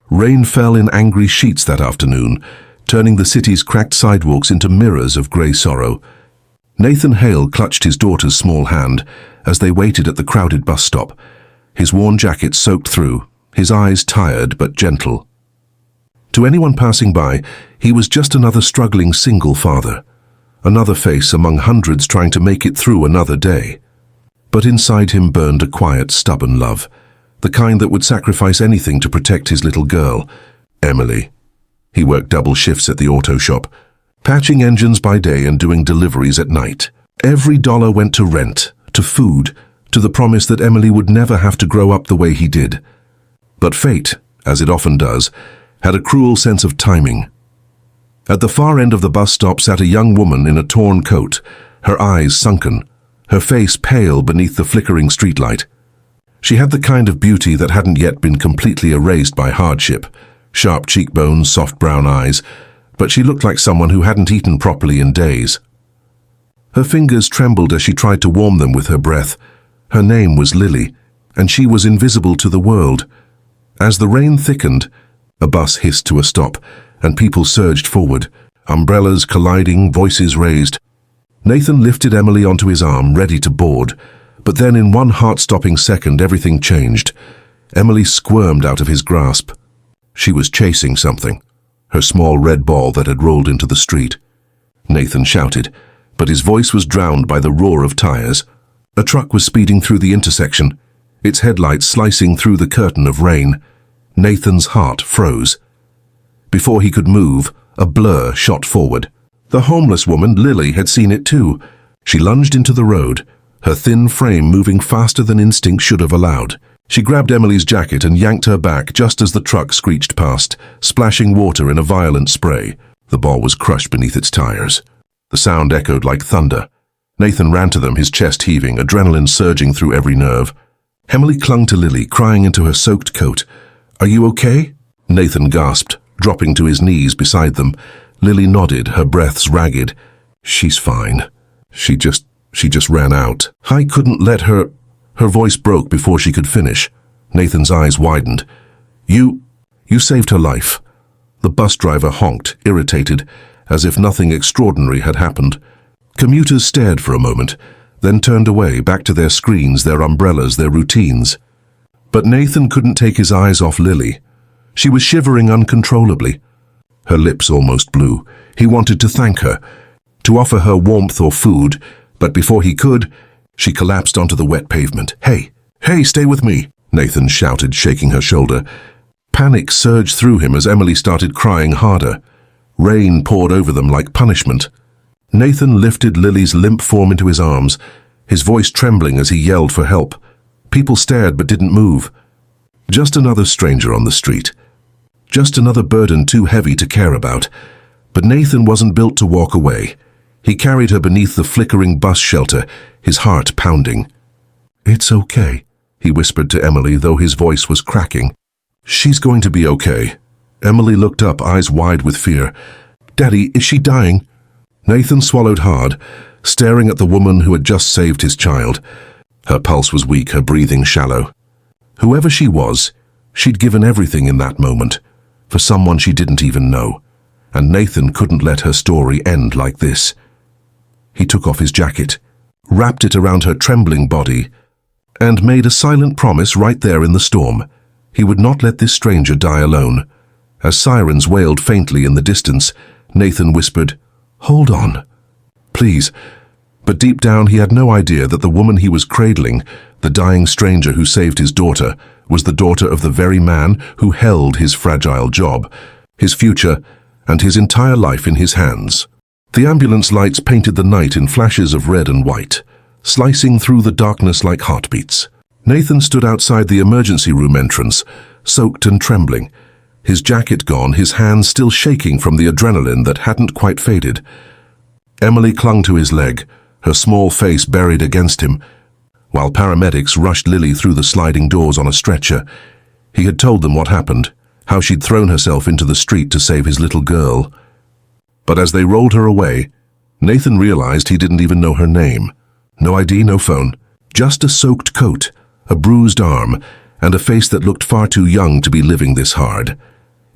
Rain fell in angry sheets that afternoon, turning the city's cracked sidewalks into mirrors of grey sorrow. Nathan Hale clutched his daughter's small hand as they waited at the crowded bus stop, his worn jacket soaked through, his eyes tired but gentle. To anyone passing by, he was just another struggling single father, another face among hundreds trying to make it through another day. But inside him burned a quiet, stubborn love, the kind that would sacrifice anything to protect his little girl, Emily. He worked double shifts at the auto shop, patching engines by day and doing deliveries at night. Every dollar went to rent, to food, to the promise that Emily would never have to grow up the way he did. But fate, as it often does, had a cruel sense of timing. At the far end of the bus stop sat a young woman in a torn coat, her eyes sunken, her face pale beneath the flickering streetlight. She had the kind of beauty that hadn't yet been completely erased by hardship, sharp cheekbones, soft brown eyes, but she looked like someone who hadn't eaten properly in days. Her fingers trembled as she tried to warm them with her breath. Her name was Lily, and she was invisible to the world. As the rain thickened, a bus hissed to a stop, and people surged forward, umbrellas colliding, voices raised. Nathan lifted Emily onto his arm, ready to board, but then in one heart-stopping second everything changed. Emily squirmed out of his grasp. She was chasing something, her small red ball that had rolled into the street. Nathan shouted, but his voice was drowned by the roar of tires. A truck was speeding through the intersection, its headlights slicing through the curtain of rain. Nathan's heart froze. Before he could move, a blur shot forward. The homeless woman, Lily, had seen it too. She lunged into the road, her thin frame moving faster than instinct should have allowed. She grabbed Emily's jacket and yanked her back just as the truck screeched past, splashing water in a violent spray. The ball was crushed beneath its tires. The sound echoed like thunder. Nathan ran to them, his chest heaving, adrenaline surging through every nerve. Emily clung to Lily, crying into her soaked coat. "Are you okay?" Nathan gasped, dropping to his knees beside them. Lily nodded, her breaths ragged. "She's fine. She just ran out. I couldn't let her..." Her voice broke before she could finish. Nathan's eyes widened. You saved her life." The bus driver honked, irritated, as if nothing extraordinary had happened. Commuters stared for a moment, then turned away, back to their screens, their umbrellas, their routines. But Nathan couldn't take his eyes off Lily. She was shivering uncontrollably. Her lips almost blue. He wanted to thank her, to offer her warmth or food, but before he could, she collapsed onto the wet pavement. Hey, stay with me," Nathan shouted, shaking her shoulder. Panic surged through him as Emily started crying harder. Rain poured over them like punishment. Nathan lifted Lily's limp form into his arms, his voice trembling as he yelled for help. People stared but didn't move. Just another stranger on the street. Just another burden too heavy to care about. But Nathan wasn't built to walk away. He carried her beneath the flickering bus shelter, his heart pounding. "It's okay," he whispered to Emily, though his voice was cracking. "She's going to be okay." Emily looked up, eyes wide with fear. "Daddy, is she dying?" Nathan swallowed hard, staring at the woman who had just saved his child. Her pulse was weak, her breathing shallow. Whoever she was, she'd given everything in that moment, for someone she didn't even know. And Nathan couldn't let her story end like this. He took off his jacket, wrapped it around her trembling body, and made a silent promise right there in the storm. He would not let this stranger die alone. As sirens wailed faintly in the distance, Nathan whispered, "Hold on, please." But deep down he had no idea that the woman he was cradling, the dying stranger who saved his daughter, was the daughter of the very man who held his fragile job, his future, and his entire life in his hands. The ambulance lights painted the night in flashes of red and white, slicing through the darkness like heartbeats. Nathan stood outside the emergency room entrance, soaked and trembling, his jacket gone, his hands still shaking from the adrenaline that hadn't quite faded. Emily clung to his leg, her small face buried against him, while paramedics rushed Lily through the sliding doors on a stretcher. He had told them what happened, how she'd thrown herself into the street to save his little girl. But as they rolled her away, Nathan realized he didn't even know her name. No ID, no phone, just a soaked coat, a bruised arm, and a face that looked far too young to be living this hard.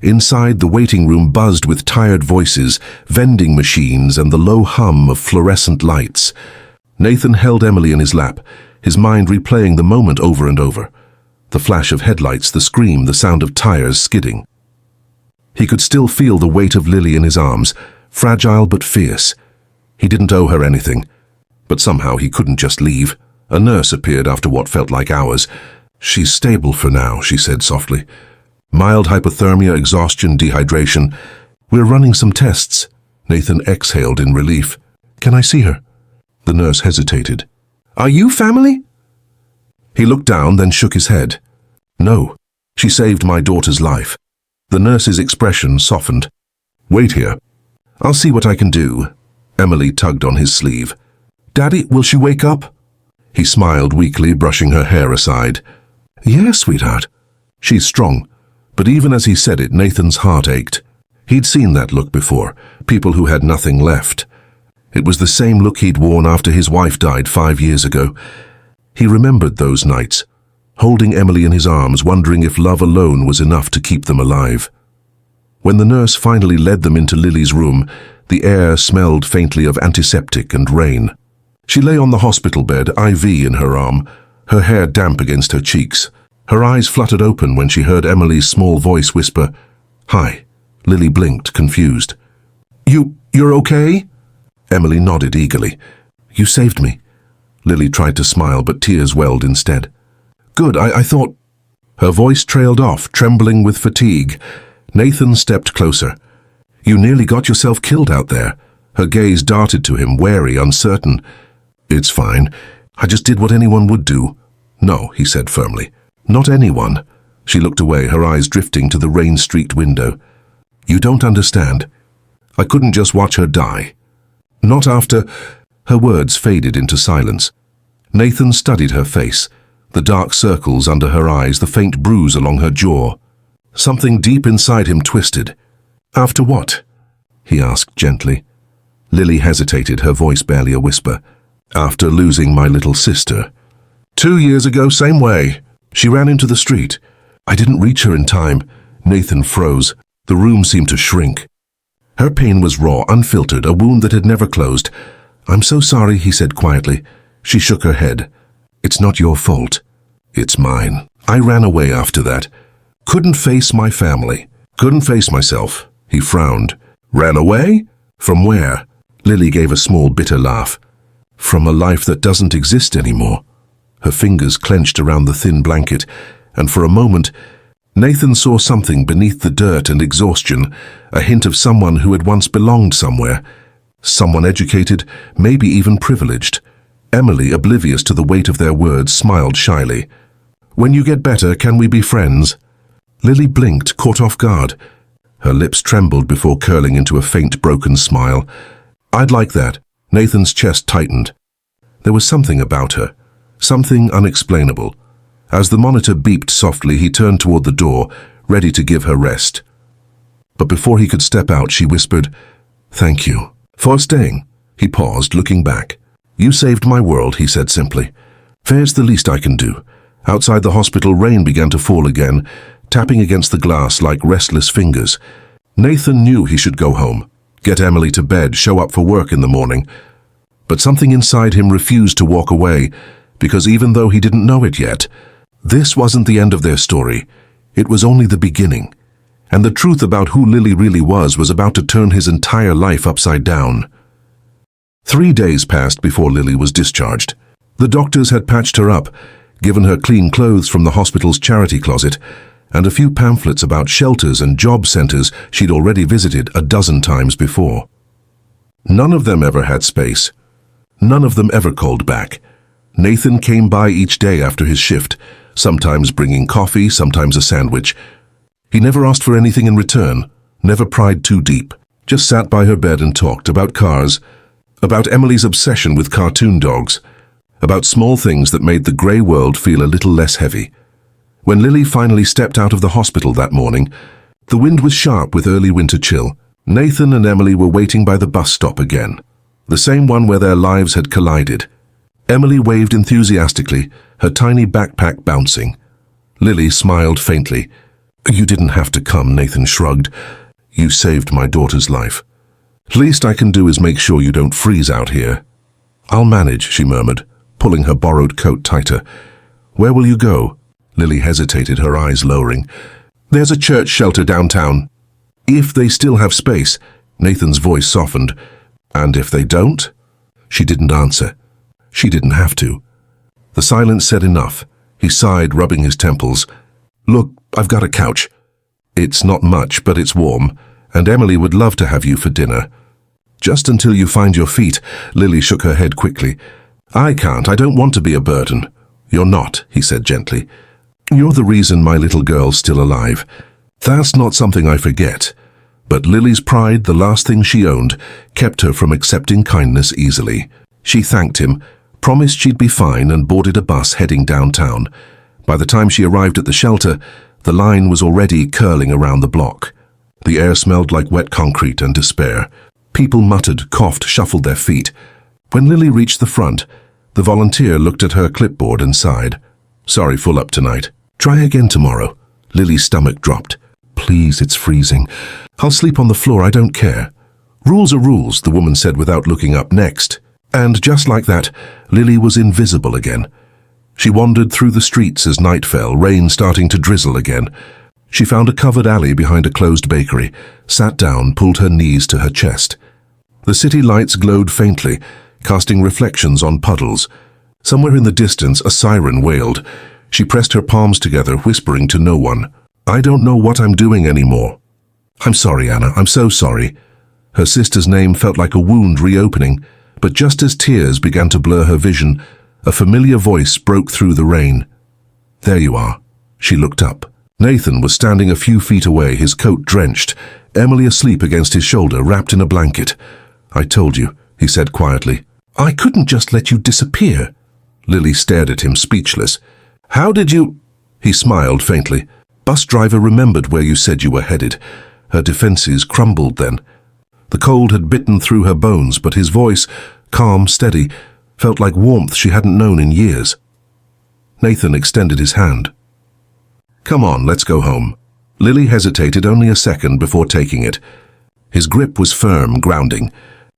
Inside, the waiting room buzzed with tired voices, vending machines, and the low hum of fluorescent lights. Nathan held Emily in his lap, his mind replaying the moment over and over. The flash of headlights, the scream, the sound of tires skidding. He could still feel the weight of Lily in his arms, fragile but fierce. He didn't owe her anything, but somehow he couldn't just leave. A nurse appeared after what felt like hours. "She's stable for now," she said softly. "Mild hypothermia, exhaustion, dehydration. We're running some tests." Nathan exhaled in relief. "Can I see her?" The nurse hesitated. "Are you family?" He looked down, then shook his head. "No, she saved my daughter's life." The nurse's expression softened. "Wait here. I'll see what I can do." Emily tugged on his sleeve. "Daddy, will she wake up?" He smiled weakly, brushing her hair aside. "Yes, sweetheart. She's strong." But even as he said it, Nathan's heart ached. He'd seen that look before, people who had nothing left. It was the same look he'd worn after his wife died 5 years ago. He remembered those nights, holding Emily in his arms, wondering if love alone was enough to keep them alive. When the nurse finally led them into Lily's room, the air smelled faintly of antiseptic and rain. She lay on the hospital bed, IV in her arm, her hair damp against her cheeks. Her eyes fluttered open when she heard Emily's small voice whisper, "Hi." Lily blinked, confused. You're okay?" Emily nodded eagerly. "You saved me." Lily tried to smile, but tears welled instead. "Good, I thought—" Her voice trailed off, trembling with fatigue. Nathan stepped closer. "You nearly got yourself killed out there." Her gaze darted to him, wary, uncertain. "It's fine. I just did what anyone would do." "No," he said firmly. "Not anyone." She looked away, her eyes drifting to the rain-streaked window. "You don't understand. I couldn't just watch her die. Not after—" Her words faded into silence. Nathan studied her face, the dark circles under her eyes, the faint bruise along her jaw. Something deep inside him twisted. "After what?" he asked gently. Lily hesitated, her voice barely a whisper. "After losing my little sister. 2 years ago, same way. She ran into the street. I didn't reach her in time." Nathan froze. The room seemed to shrink. Her pain was raw, unfiltered, a wound that had never closed. "I'm so sorry," he said quietly. She shook her head. "It's not your fault. It's mine. I ran away after that. Couldn't face my family. Couldn't face myself." He frowned. "Ran away? From where?" Lily gave a small, bitter laugh. "From a life that doesn't exist anymore." Her fingers clenched around the thin blanket, and for a moment, Nathan saw something beneath the dirt and exhaustion, a hint of someone who had once belonged somewhere. Someone educated, maybe even privileged. Emily, oblivious to the weight of their words, smiled shyly. "When you get better, can we be friends?" Lily blinked, caught off guard. Her lips trembled before curling into a faint, broken smile. "I'd like that." Nathan's chest tightened. There was something about her. Something unexplainable. As the monitor beeped softly, he turned toward the door, ready to give her rest. But before he could step out, she whispered, "Thank you for staying." He paused, looking back. "You saved my world," he said simply. "Fair's the least I can do." Outside the hospital, rain began to fall again, tapping against the glass like restless fingers. Nathan knew he should go home, get Emily to bed, show up for work in the morning. But something inside him refused to walk away, because even though he didn't know it yet, this wasn't the end of their story. It was only the beginning. And the truth about who Lily really was about to turn his entire life upside down. 3 days passed before Lily was discharged. The doctors had patched her up, given her clean clothes from the hospital's charity closet, and a few pamphlets about shelters and job centers she'd already visited a dozen times before. None of them ever had space. None of them ever called back. Nathan came by each day after his shift, sometimes bringing coffee, sometimes a sandwich. He never asked for anything in return, never pried too deep, just sat by her bed and talked about cars, about Emily's obsession with cartoon dogs, about small things that made the grey world feel a little less heavy. When Lily finally stepped out of the hospital that morning, the wind was sharp with early winter chill. Nathan and Emily were waiting by the bus stop again, the same one where their lives had collided. Emily waved enthusiastically, her tiny backpack bouncing. Lily smiled faintly. You didn't have to come, Nathan shrugged. You saved my daughter's life. Least I can do is make sure you don't freeze out here. I'll manage, she murmured, pulling her borrowed coat tighter. Where will you go? Lily hesitated, her eyes lowering. There's a church shelter downtown. If they still have space. Nathan's voice softened. And if they don't? She didn't answer. She didn't have to. The silence said enough. He sighed, rubbing his temples. Look, I've got a couch. It's not much, but it's warm, and Emily would love to have you for dinner. Just until you find your feet. Lily shook her head quickly. I can't. I don't want to be a burden. You're not, he said gently. You're the reason my little girl's still alive. That's not something I forget. But Lily's pride, the last thing she owned, kept her from accepting kindness easily. She thanked him, promised she'd be fine, and boarded a bus heading downtown. By the time she arrived at the shelter, the line was already curling around the block. The air smelled like wet concrete and despair. People muttered, coughed, shuffled their feet. When Lily reached the front, the volunteer looked at her clipboard and sighed. Sorry, full up tonight. Try again tomorrow. Lily's stomach dropped. Please, it's freezing. I'll sleep on the floor, I don't care. Rules are rules, the woman said without looking up next. And just like that, Lily was invisible again. She wandered through the streets as night fell, rain starting to drizzle again. She found a covered alley behind a closed bakery, sat down, pulled her knees to her chest. The city lights glowed faintly, casting reflections on puddles. Somewhere in the distance, a siren wailed. She pressed her palms together, whispering to no one. I don't know what I'm doing anymore. I'm sorry, Anna, I'm so sorry. Her sister's name felt like a wound reopening, but just as tears began to blur her vision, a familiar voice broke through the rain. There you are. She looked up. Nathan was standing a few feet away, his coat drenched, Emily asleep against his shoulder, wrapped in a blanket. I told you, he said quietly. I couldn't just let you disappear. Lily stared at him, speechless. How did you... He smiled faintly. Bus driver remembered where you said you were headed. Her defenses crumbled then. The cold had bitten through her bones, but his voice, calm, steady, felt like warmth she hadn't known in years. Nathan extended his hand. Come on, let's go home. Lily hesitated only a second before taking it. His grip was firm, grounding,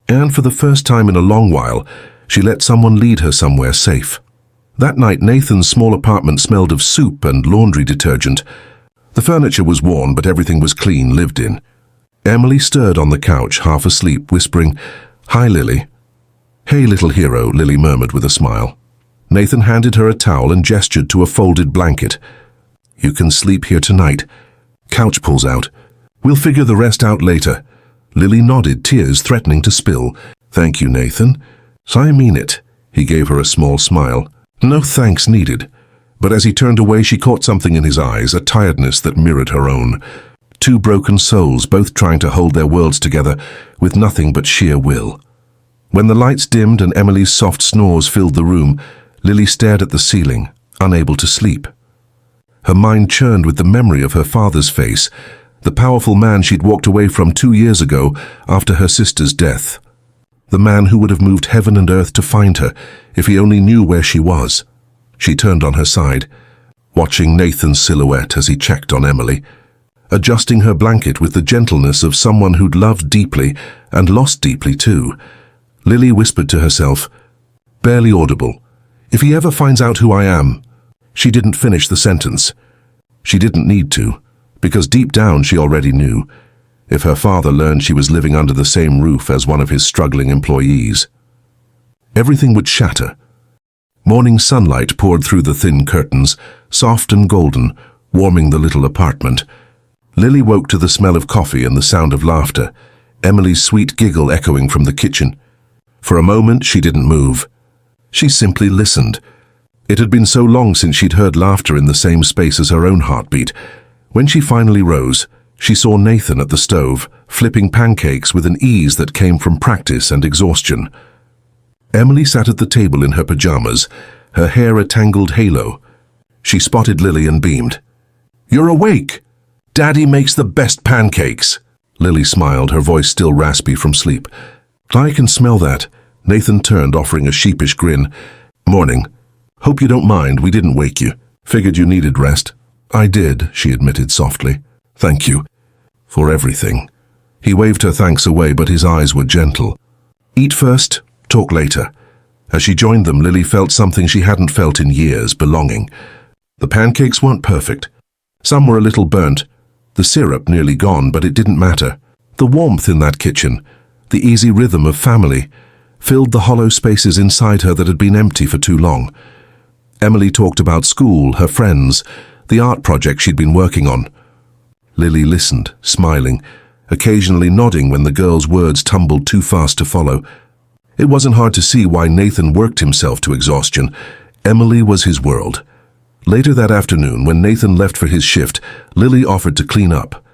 and for the first time in a long while, she let someone lead her somewhere safe. That night, Nathan's small apartment smelled of soup and laundry detergent. The furniture was worn, but everything was clean, lived in. Emily stirred on the couch, half asleep, whispering, Hi, Lily. Hey, little hero, Lily murmured with a smile. Nathan handed her a towel and gestured to a folded blanket. You can sleep here tonight. Couch pulls out. We'll figure the rest out later. Lily nodded, tears threatening to spill. Thank you, Nathan. So I mean it. He gave her a small smile. No thanks needed. But as he turned away, she caught something in his eyes, a tiredness that mirrored her own. Two broken souls, both trying to hold their worlds together with nothing but sheer will. When the lights dimmed and Emily's soft snores filled the room, Lily stared at the ceiling, unable to sleep. Her mind churned with the memory of her father's face, the powerful man she'd walked away from 2 years ago after her sister's death. The man who would have moved heaven and earth to find her if he only knew where she was. She turned on her side, watching Nathan's silhouette as he checked on Emily, adjusting her blanket with the gentleness of someone who'd loved deeply and lost deeply too. Lily whispered to herself, barely audible, if he ever finds out who I am. She didn't finish the sentence. She didn't need to, because deep down she already knew. If her father learned she was living under the same roof as one of his struggling employees, everything would shatter. Morning sunlight poured through the thin curtains, soft and golden, warming the little apartment. Lily woke to the smell of coffee and the sound of laughter, Emily's sweet giggle echoing from the kitchen. For a moment she didn't move. She simply listened. It had been so long since she'd heard laughter in the same space as her own heartbeat. When she finally rose, she saw Nathan at the stove, flipping pancakes with an ease that came from practice and exhaustion. Emily sat at the table in her pajamas, her hair a tangled halo. She spotted Lily and beamed. You're awake! Daddy makes the best pancakes! Lily smiled, her voice still raspy from sleep. I can smell that. Nathan turned, offering a sheepish grin. Morning. Hope you don't mind, we didn't wake you. Figured you needed rest. I did, she admitted softly. Thank you. For everything. He waved her thanks away, but his eyes were gentle. Eat first, talk later. As she joined them, Lily felt something she hadn't felt in years, belonging. The pancakes weren't perfect. Some were a little burnt. The syrup nearly gone, but it didn't matter. The warmth in that kitchen, the easy rhythm of family, filled the hollow spaces inside her that had been empty for too long. Emily talked about school, her friends, the art project she'd been working on. Lily listened, smiling, occasionally nodding when the girl's words tumbled too fast to follow. It wasn't hard to see why Nathan worked himself to exhaustion. Emily was his world. Later that afternoon, when Nathan left for his shift, Lily offered to clean up.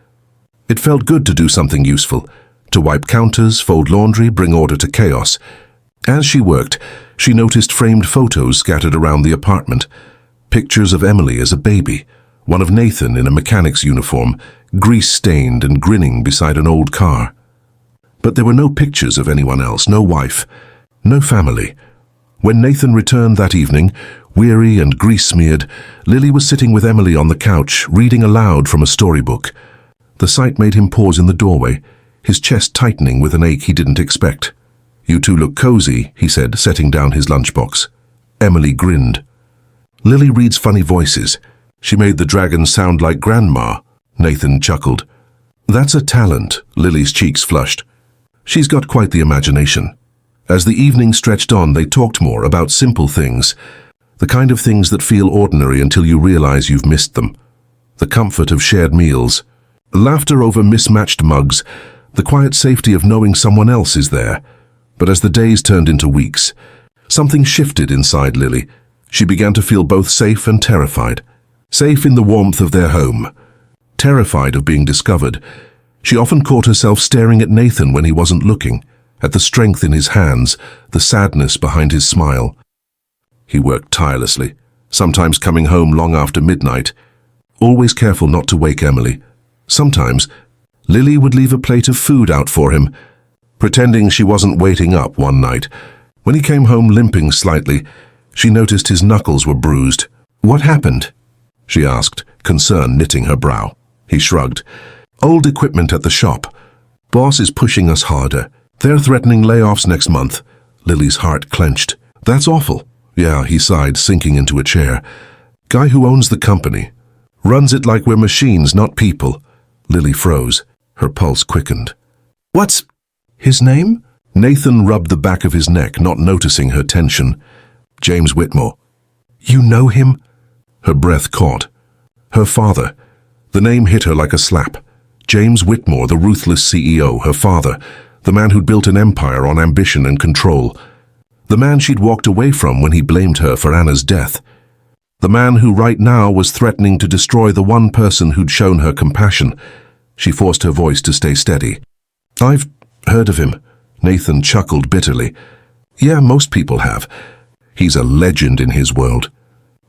It felt good to do something useful, to wipe counters, fold laundry, bring order to chaos. As she worked, she noticed framed photos scattered around the apartment. Pictures of Emily as a baby, one of Nathan in a mechanic's uniform, grease-stained and grinning beside an old car. But there were no pictures of anyone else, no wife, no family. When Nathan returned that evening, weary and grease-smeared, Lily was sitting with Emily on the couch, reading aloud from a storybook. The sight made him pause in the doorway, his chest tightening with an ache he didn't expect. "You two look cozy," he said, setting down his lunchbox. Emily grinned. "Lily reads funny voices. She made the dragon sound like Grandma," Nathan chuckled. "That's a talent," Lily's cheeks flushed. "She's got quite the imagination." As the evening stretched on, they talked more about simple things, the kind of things that feel ordinary until you realize you've missed them. The comfort of shared meals, laughter over mismatched mugs, the quiet safety of knowing someone else is there. But as the days turned into weeks, something shifted inside Lily. She began to feel both safe and terrified. Safe in the warmth of their home, terrified of being discovered. She often caught herself staring at Nathan when he wasn't looking, at the strength in his hands, the sadness behind his smile. He worked tirelessly, sometimes coming home long after midnight, always careful not to wake Emily. Sometimes, Lily would leave a plate of food out for him, pretending she wasn't waiting up one night. When he came home limping slightly, she noticed his knuckles were bruised. "What happened?" she asked, concern knitting her brow. He shrugged. "Old equipment at the shop. Boss is pushing us harder. They're threatening layoffs next month." Lily's heart clenched. "That's awful." "Yeah," he sighed, sinking into a chair. "Guy who owns the company. Runs it like we're machines, not people." Lily froze. Her pulse quickened. "What's his name?" Nathan rubbed the back of his neck, not noticing her tension. "James Whitmore." "You know him?" Her breath caught. Her father. The name hit her like a slap. James Whitmore, the ruthless CEO, her father, the man who'd built an empire on ambition and control. The man she'd walked away from when he blamed her for Anna's death. The man who right now was threatening to destroy the one person who'd shown her compassion. She forced her voice to stay steady. "I've heard of him." Nathan chuckled bitterly. "Yeah, most people have. He's a legend in his world.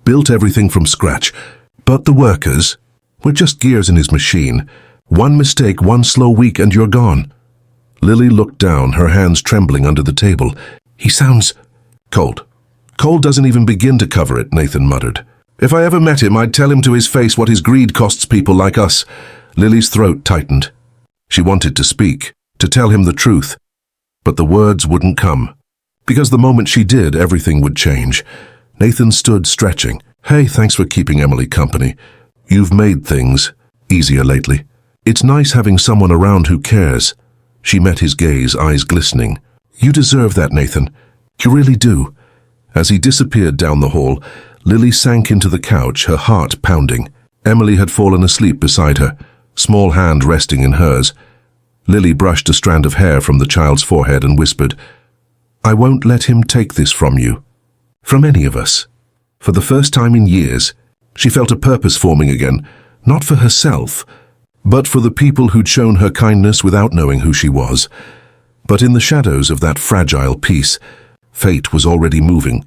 Built everything from scratch. But the workers were just gears in his machine. One mistake, one slow week, and you're gone." Lily looked down, her hands trembling under the table. "He sounds cold." "Cold doesn't even begin to cover it," Nathan muttered. "If I ever met him, I'd tell him to his face what his greed costs people like us." Lily's throat tightened. She wanted to speak, to tell him the truth. But the words wouldn't come. Because the moment she did, everything would change. Nathan stood stretching. "Hey, thanks for keeping Emily company. You've made things easier lately. It's nice having someone around who cares." She met his gaze, eyes glistening. "You deserve that, Nathan. You really do." As he disappeared down the hall, Lily sank into the couch, her heart pounding. Emily had fallen asleep beside her, small hand resting in hers. Lily brushed a strand of hair from the child's forehead and whispered, "I won't let him take this from you. From any of us." For the first time in years, she felt a purpose forming again, not for herself, but for the people who'd shown her kindness without knowing who she was. But in the shadows of that fragile peace, fate was already moving,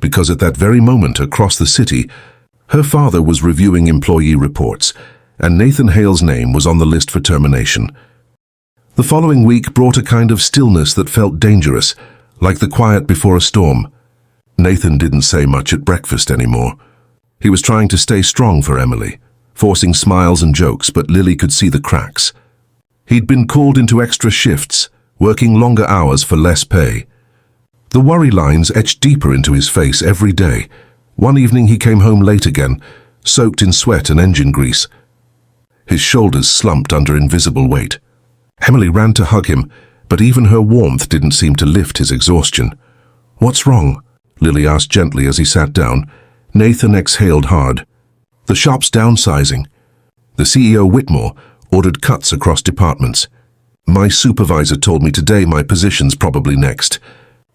because at that very moment across the city, her father was reviewing employee reports, and Nathan Hale's name was on the list for termination. The following week brought a kind of stillness that felt dangerous, like the quiet before a storm. Nathan didn't say much at breakfast anymore. He was trying to stay strong for Emily, forcing smiles and jokes, but Lily could see the cracks. He'd been called into extra shifts, working longer hours for less pay. The worry lines etched deeper into his face every day. One evening he came home late again, soaked in sweat and engine grease. His shoulders slumped under invisible weight. Emily ran to hug him, but even her warmth didn't seem to lift his exhaustion. "What's wrong?" Lily asked gently as he sat down. Nathan exhaled hard. "The shop's downsizing. The CEO, Whitmore, ordered cuts across departments. My supervisor told me today my position's probably next.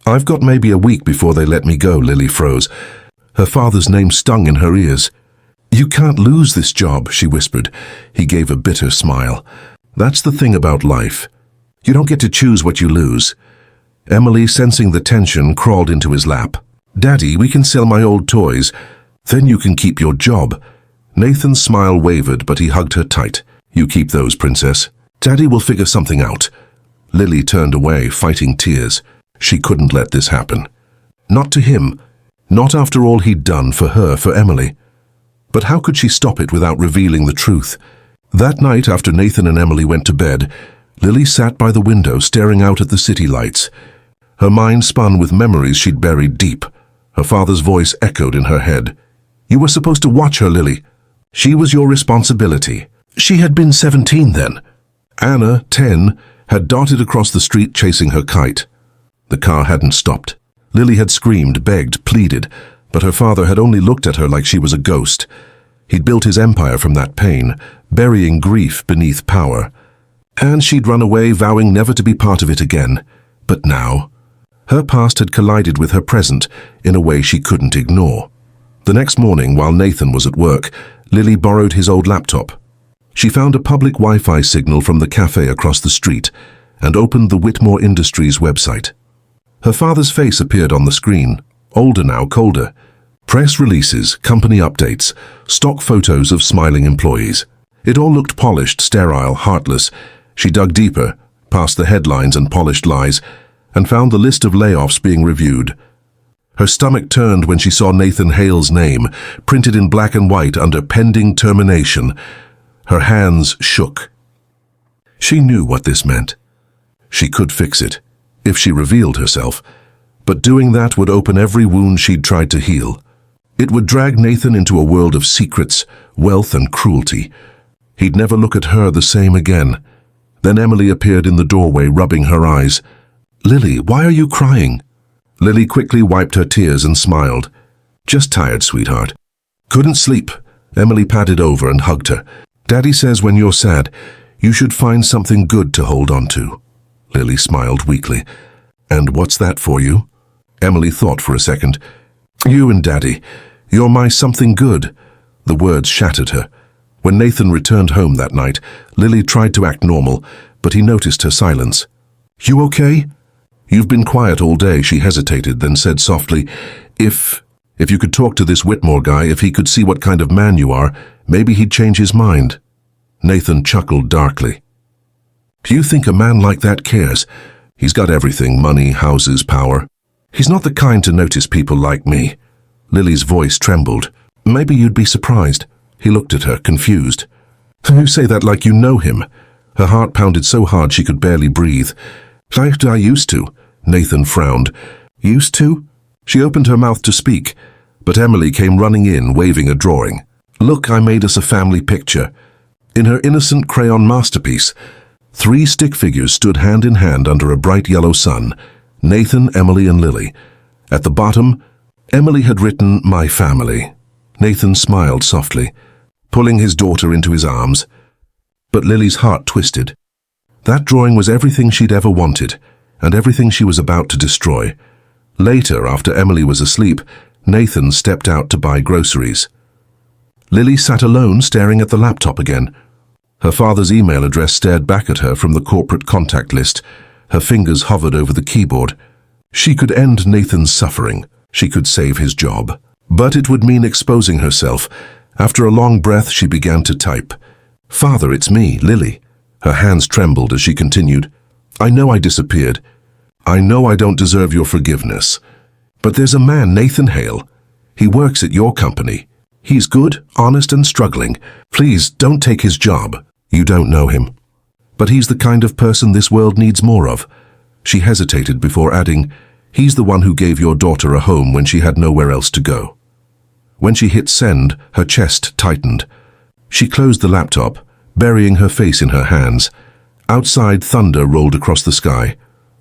I've got maybe a week before they let me go." Lily froze. Her father's name stung in her ears. "You can't lose this job," she whispered. He gave a bitter smile. "That's the thing about life. You don't get to choose what you lose." Emily, sensing the tension, crawled into his lap. "Daddy, we can sell my old toys. Then you can keep your job." Nathan's smile wavered, but he hugged her tight. "You keep those, princess. Daddy will figure something out." Lily turned away, fighting tears. She couldn't let this happen. Not to him. Not after all he'd done for her, for Emily. But how could she stop it without revealing the truth? That night, after Nathan and Emily went to bed, Lily sat by the window staring out at the city lights. Her mind spun with memories she'd buried deep. Her father's voice echoed in her head. "You were supposed to watch her, Lily. She was your responsibility." She had been 17 then. Anna, 10, had darted across the street chasing her kite. The car hadn't stopped. Lily had screamed, begged, pleaded, but her father had only looked at her like she was a ghost. He'd built his empire from that pain, burying grief beneath power. And she'd run away, vowing never to be part of it again. But now, her past had collided with her present in a way she couldn't ignore. The next morning, while Nathan was at work, Lily borrowed his old laptop. She found a public Wi-Fi signal from the cafe across the street and opened the Whitmore Industries website. Her father's face appeared on the screen, older now, colder. Press releases, company updates, stock photos of smiling employees. It all looked polished, sterile, heartless. She dug deeper, past the headlines and polished lies, and found the list of layoffs being reviewed. Her stomach turned when she saw Nathan Hale's name, printed in black and white under pending termination. Her hands shook. She knew what this meant. She could fix it, if she revealed herself, but doing that would open every wound she'd tried to heal. It would drag Nathan into a world of secrets, wealth and cruelty. He'd never look at her the same again. Then Emily appeared in the doorway, rubbing her eyes. "Lily, why are you crying?" Lily quickly wiped her tears and smiled. "Just tired, sweetheart." "Couldn't sleep." Emily patted over and hugged her. "Daddy says when you're sad, you should find something good to hold on to." Lily smiled weakly. "And what's that for you?" Emily thought for a second. "You and Daddy. You're my something good." The words shattered her. When Nathan returned home that night, Lily tried to act normal, but he noticed her silence. "You okay?" "You've been quiet all day," she hesitated, then said softly, If you could talk to this Whitmore guy, if he could see what kind of man you are, maybe he'd change his mind." Nathan chuckled darkly. "Do you think a man like that cares? He's got everything, money, houses, power. He's not the kind to notice people like me." Lily's voice trembled. "Maybe you'd be surprised." He looked at her, confused. "You say that like you know him." Her heart pounded so hard she could barely breathe. I used to." Nathan frowned. "Used to?" She opened her mouth to speak, but Emily came running in, waving a drawing. "Look, I made us a family picture." In her innocent crayon masterpiece, 3 stick figures stood hand in hand under a bright yellow sun. Nathan, Emily, and Lily. At the bottom, Emily had written, "My family." Nathan smiled softly, pulling his daughter into his arms. But Lily's heart twisted. That drawing was everything she'd ever wanted, and everything she was about to destroy. Later, after Emily was asleep, Nathan stepped out to buy groceries. Lily sat alone, staring at the laptop again. Her father's email address stared back at her from the corporate contact list. Her fingers hovered over the keyboard. She could end Nathan's suffering. She could save his job. But it would mean exposing herself. After a long breath, she began to type. "Father, it's me, Lily." Her hands trembled as she continued. "I know I disappeared. I know I don't deserve your forgiveness. But there's a man, Nathan Hale. He works at your company. He's good, honest, and struggling. Please, don't take his job. You don't know him. But he's the kind of person this world needs more of. She hesitated before adding, he's the one who gave your daughter a home when she had nowhere else to go. When she hit send, her chest tightened. She closed the laptop, burying her face in her hands. Outside, thunder rolled across the sky.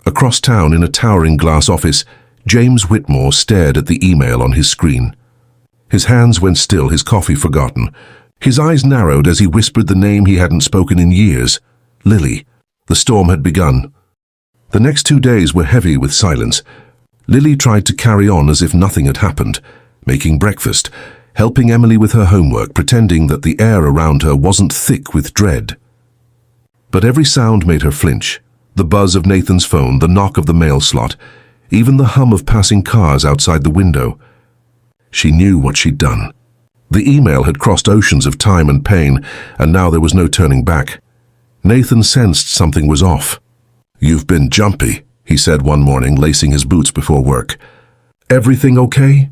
Across town, in a towering glass office, James Whitmore stared at the email on his screen. His hands went still, his coffee forgotten. His eyes narrowed as he whispered the name he hadn't spoken in years. Lily. The storm had begun. The next 2 days were heavy with silence. Lily tried to carry on as if nothing had happened, making breakfast, helping Emily with her homework, pretending that the air around her wasn't thick with dread. But every sound made her flinch. The buzz of Nathan's phone, the knock of the mail slot, even the hum of passing cars outside the window. She knew what she'd done. The email had crossed oceans of time and pain, and now there was no turning back. Nathan sensed something was off. "You've been jumpy," he said one morning, lacing his boots before work. "Everything okay?"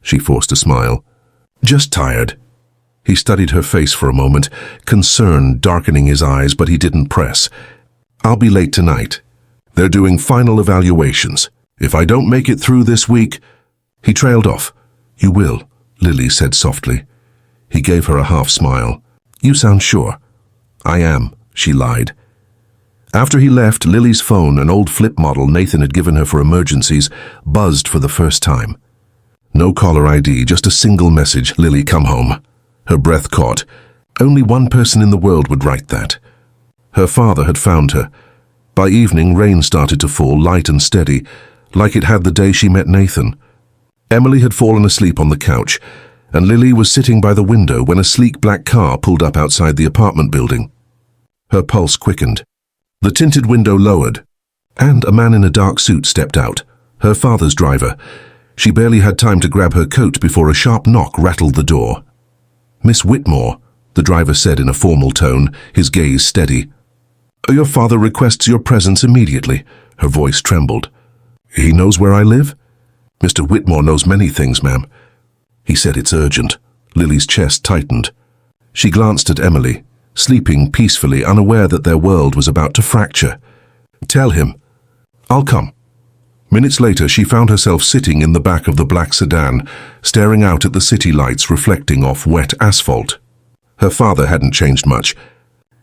She forced a smile. "Just tired." He studied her face for a moment, concern darkening his eyes, but he didn't press. "I'll be late tonight. They're doing final evaluations. If I don't make it through this week—" He trailed off. "You will," Lily said softly. He gave her a half smile. "You sound sure." "I am," she lied. After he left, Lily's phone, an old flip model Nathan had given her for emergencies, buzzed for the first time. No caller ID, just a single message, "Lily, come home." Her breath caught. Only one person in the world would write that. Her father had found her. By evening, rain started to fall, light and steady, like it had the day she met Nathan. Emily had fallen asleep on the couch, and Lily was sitting by the window when a sleek black car pulled up outside the apartment building. Her pulse quickened. The tinted window lowered, and a man in a dark suit stepped out, her father's driver. She barely had time to grab her coat before a sharp knock rattled the door. "Miss Whitmore," the driver said in a formal tone, his gaze steady. "Your father requests your presence immediately." Her voice trembled. "He knows where I live?" "Mr. Whitmore knows many things, ma'am." He said, "It's urgent." Lily's chest tightened. She glanced at Emily, sleeping peacefully, unaware that their world was about to fracture. "Tell him. I'll come." Minutes later, she found herself sitting in the back of the black sedan, staring out at the city lights reflecting off wet asphalt. Her father hadn't changed much.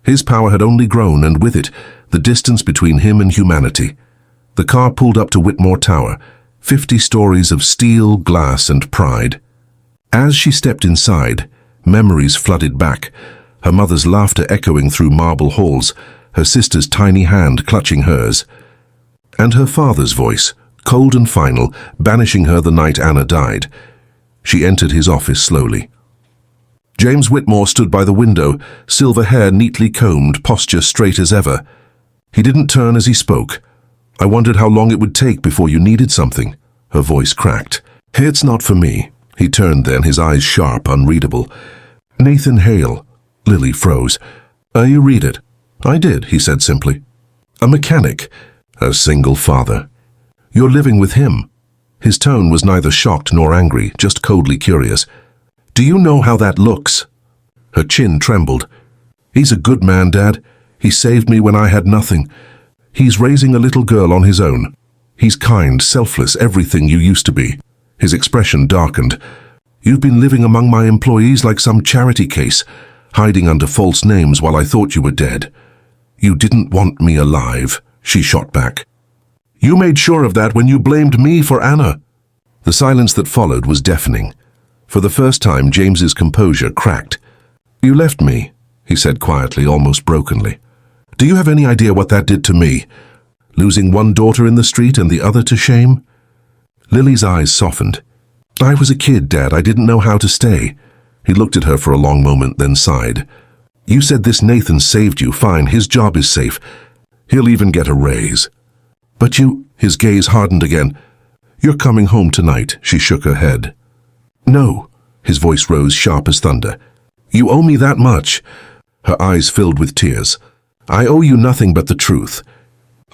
His power had only grown, and with it, the distance between him and humanity. The car pulled up to Whitmore Tower, 50 stories of steel, glass, and pride. As she stepped inside, memories flooded back, her mother's laughter echoing through marble halls, her sister's tiny hand clutching hers, and her father's voice, cold and final, banishing her the night Anna died. She entered his office slowly. James Whitmore stood by the window, silver hair neatly combed, posture straight as ever. He didn't turn as he spoke. "I wondered how long it would take before you needed something." Her voice cracked. "It's not for me." He turned then, his eyes sharp, unreadable. "Nathan Hale." Lily froze. "You read it." "I did," he said simply. "A mechanic. A single father. You're living with him." His tone was neither shocked nor angry, just coldly curious. "Do you know how that looks?" Her chin trembled. "He's a good man, Dad. He saved me when I had nothing. He's raising a little girl on his own. He's kind, selfless, everything you used to be." His expression darkened. "You've been living among my employees like some charity case, hiding under false names while I thought you were dead." "You didn't want me alive," she shot back. "You made sure of that when you blamed me for Anna." The silence that followed was deafening. For the first time, James's composure cracked. "You left me," he said quietly, almost brokenly. "Do you have any idea what that did to me? Losing one daughter in the street and the other to shame?" Lily's eyes softened. "I was a kid, Dad. I didn't know how to stay." He looked at her for a long moment, then sighed. "You said this Nathan saved you. Fine, his job is safe. He'll even get a raise. But you—" His gaze hardened again. "You're coming home tonight," she shook her head. "No." His voice rose sharp as thunder. "You owe me that much." Her eyes filled with tears. "I owe you nothing but the truth.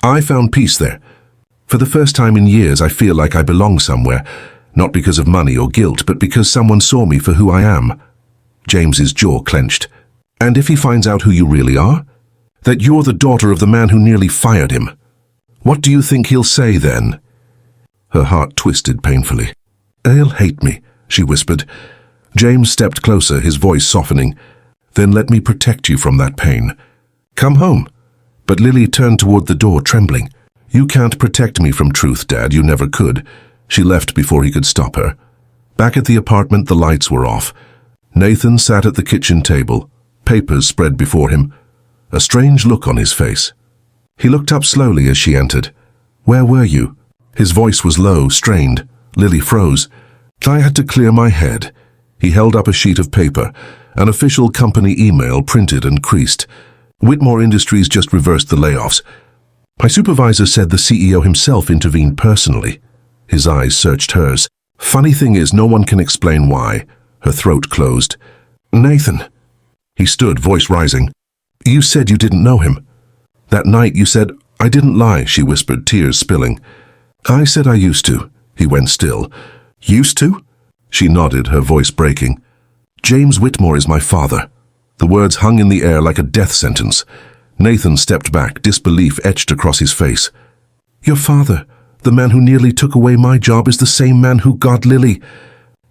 I found peace there. For the first time in years, I feel like I belong somewhere, Not because of money or guilt, but because someone saw me for who I am. James's jaw clenched. And if he finds out who you really are? That you're the daughter of the man who nearly fired him. What do you think he'll say then? Her heart twisted painfully. He'll hate me, she whispered. James stepped closer, his voice softening. Then let me protect you from that pain. Come home. But Lily turned toward the door, trembling. You can't protect me from truth, Dad. You never could. She left before he could stop her. Back at the apartment, the lights were off. Nathan sat at the kitchen table, papers spread before him, a strange look on his face. He looked up slowly as she entered. Where were you? His voice was low, strained. Lily froze. I had to clear my head. He held up a sheet of paper, an official company email printed and creased. Whitmore Industries just reversed the layoffs. My supervisor said the CEO himself intervened personally. His eyes searched hers. Funny thing is, no one can explain why. Her throat closed. Nathan. He stood, voice rising. You said you didn't know him. That night you said, I didn't lie, she whispered, tears spilling. I said I used to. He went still. Used to? She nodded, her voice breaking. James Whitmore is my father. The words hung in the air like a death sentence. Nathan stepped back, disbelief etched across his face. Your father, the man who nearly took away my job, is the same man who got Lily.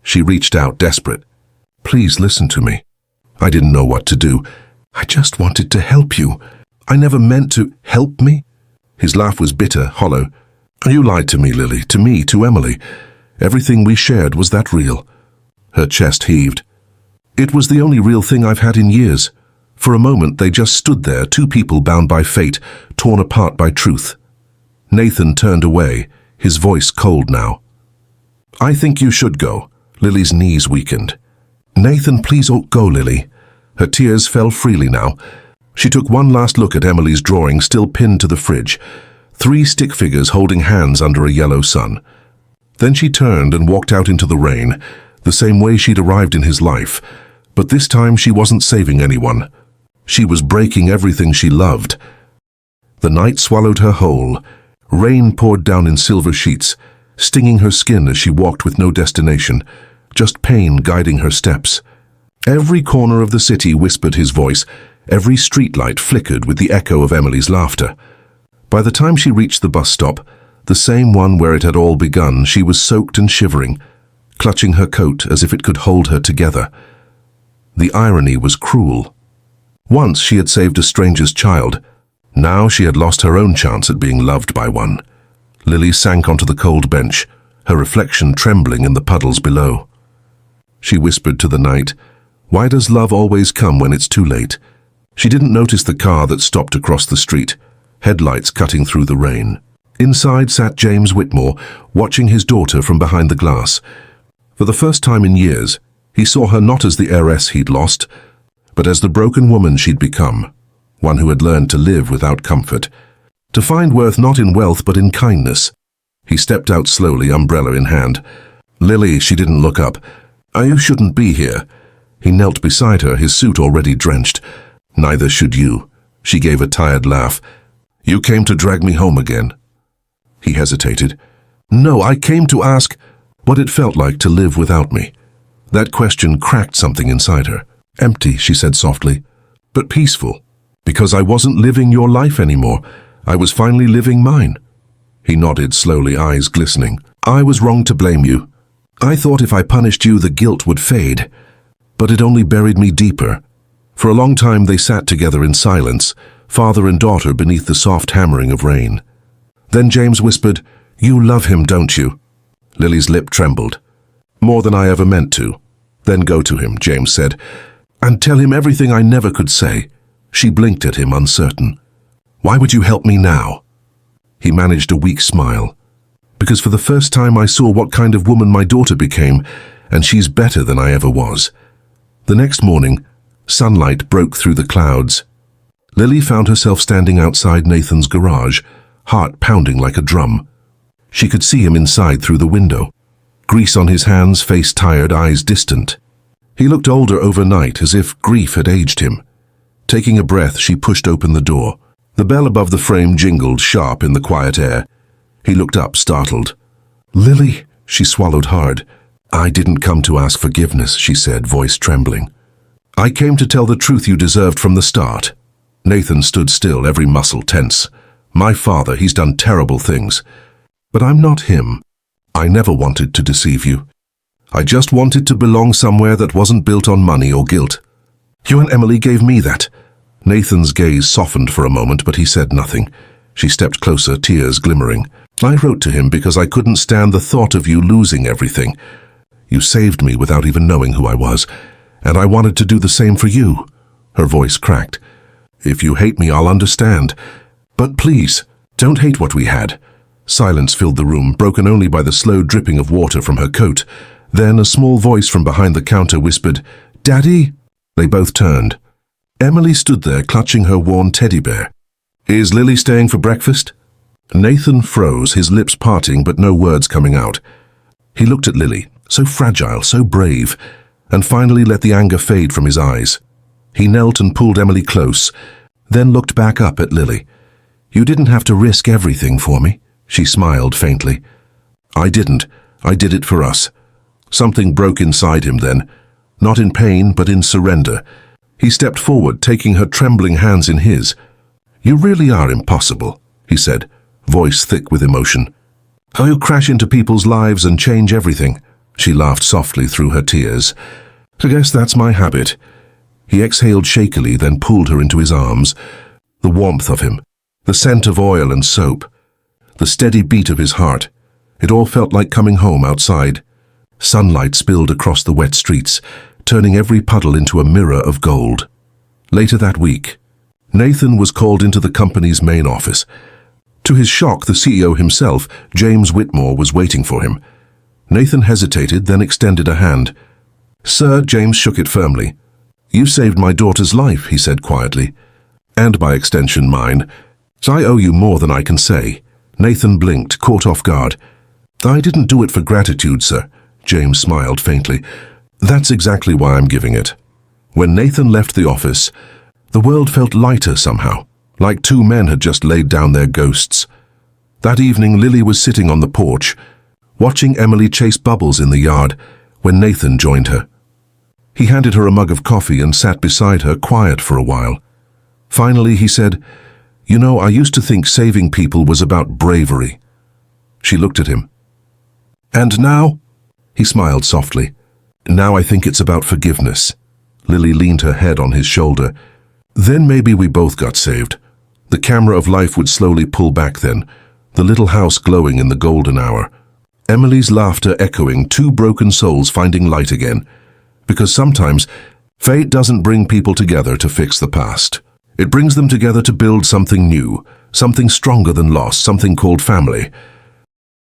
She reached out, desperate. Please listen to me. I didn't know what to do. I just wanted to help you. I never meant to. Help me? His laugh was bitter, hollow. You lied to me, Lily, to me, to Emily. Everything we shared was that real. Her chest heaved. It was the only real thing I've had in years. For a moment, they just stood there, two people bound by fate, torn apart by truth. Nathan turned away, his voice cold now. I think you should go. Lily's knees weakened. Nathan, please don't go, Lily. Her tears fell freely now. She took one last look at Emily's drawing still pinned to the fridge, 3 stick figures holding hands under a yellow sun. Then she turned and walked out into the rain, the same way she'd arrived in his life, but this time she wasn't saving anyone. She was breaking everything she loved. The night swallowed her whole. Rain poured down in silver sheets, stinging her skin as she walked with no destination, just pain guiding her steps. Every corner of the city whispered his voice, every streetlight flickered with the echo of Emily's laughter. By the time she reached the bus stop, the same one where it had all begun, she was soaked and shivering, clutching her coat as if it could hold her together. The irony was cruel. Once she had saved a stranger's child. Now she had lost her own chance at being loved by one. Lily sank onto the cold bench, her reflection trembling in the puddles below. She whispered to the night, why does love always come when it's too late? She didn't notice the car that stopped across the street, headlights cutting through the rain. Inside sat James Whitmore, watching his daughter from behind the glass. For the first time in years, he saw her not as the heiress he'd lost, but as the broken woman she'd become, one who had learned to live without comfort, to find worth not in wealth but in kindness. He stepped out slowly, umbrella in hand. Lily, she didn't look up. You shouldn't be here. He knelt beside her, his suit already drenched. Neither should you. She gave a tired laugh. You came to drag me home again. He hesitated. No, I came to ask what it felt like to live without me. That question cracked something inside her. Empty, she said softly, but peaceful. Because I wasn't living your life anymore. I was finally living mine. He nodded slowly, eyes glistening. I was wrong to blame you. I thought if I punished you, the guilt would fade. But it only buried me deeper. For a long time they sat together in silence, father and daughter beneath the soft hammering of rain. Then James whispered, You love him, don't you? Lily's lip trembled. More than I ever meant to. Then go to him, James said, and tell him everything I never could say. She blinked at him, uncertain. Why would you help me now? He managed a weak smile. Because for the first time I saw what kind of woman my daughter became, and she's better than I ever was. The next morning, sunlight broke through the clouds. Lily found herself standing outside Nathan's garage, heart pounding like a drum. She could see him inside through the window. Grease on his hands, face tired, eyes distant. He looked older overnight, as if grief had aged him. Taking a breath, she pushed open the door. The bell above the frame jingled sharp in the quiet air. He looked up, startled. Lily, She swallowed hard. "I didn't come to ask forgiveness," she said, voice trembling. "I came to tell the truth you deserved from the start." Nathan stood still, every muscle tense. "My father, he's done terrible things. But I'm not him. I never wanted to deceive you. I just wanted to belong somewhere that wasn't built on money or guilt. You and Emily gave me that." Nathan's gaze softened for a moment, but he said nothing. She stepped closer, tears glimmering. "I wrote to him because I couldn't stand the thought of you losing everything. You saved me without even knowing who I was, and I wanted to do the same for you." Her voice cracked. "If you hate me, I'll understand. But please, don't hate what we had." Silence filled the room, broken only by the slow dripping of water from her coat. Then a small voice from behind the counter whispered, "Daddy?" They both turned. Emily stood there, clutching her worn teddy bear. "Is Lily staying for breakfast?" Nathan froze, his lips parting but no words coming out. He looked at Lily, so fragile, so brave, and finally let the anger fade from his eyes. He knelt and pulled Emily close, then looked back up at Lily. "You didn't have to risk everything for me," she smiled faintly. "I didn't. I did it for us." Something broke inside him then, not in pain but in surrender. He stepped forward, taking her trembling hands in his. "You really are impossible," he said, voice thick with emotion. "How you crash into people's lives and change everything." She laughed softly through her tears. "I guess that's my habit." He exhaled shakily, then pulled her into his arms. The warmth of him, the scent of oil and soap, the steady beat of his heart. It all felt like coming home outside. Sunlight spilled across the wet streets, turning every puddle into a mirror of gold. Later that week, Nathan was called into the company's main office. To his shock, the CEO himself, James Whitmore, was waiting for him. Nathan hesitated, then extended a hand. "Sir," James shook it firmly. "You saved my daughter's life," he said quietly. "And by extension mine. So I owe you more than I can say." Nathan blinked, caught off guard. "I didn't do it for gratitude, sir." James smiled faintly. "That's exactly why I'm giving it." When Nathan left the office, the world felt lighter somehow, like two men had just laid down their ghosts. That evening, Lily was sitting on the porch, watching Emily chase bubbles in the yard, when Nathan joined her. He handed her a mug of coffee and sat beside her, quiet for a while. Finally, he said, "You know, I used to think saving people was about bravery." She looked at him. "And now?" He smiled softly. "Now I think it's about forgiveness." Lily leaned her head on his shoulder. "Then maybe we both got saved." The camera of life would slowly pull back then, the little house glowing in the golden hour. Emily's laughter echoing, two broken souls finding light again. Because sometimes, fate doesn't bring people together to fix the past. It brings them together to build something new, something stronger than loss, something called family.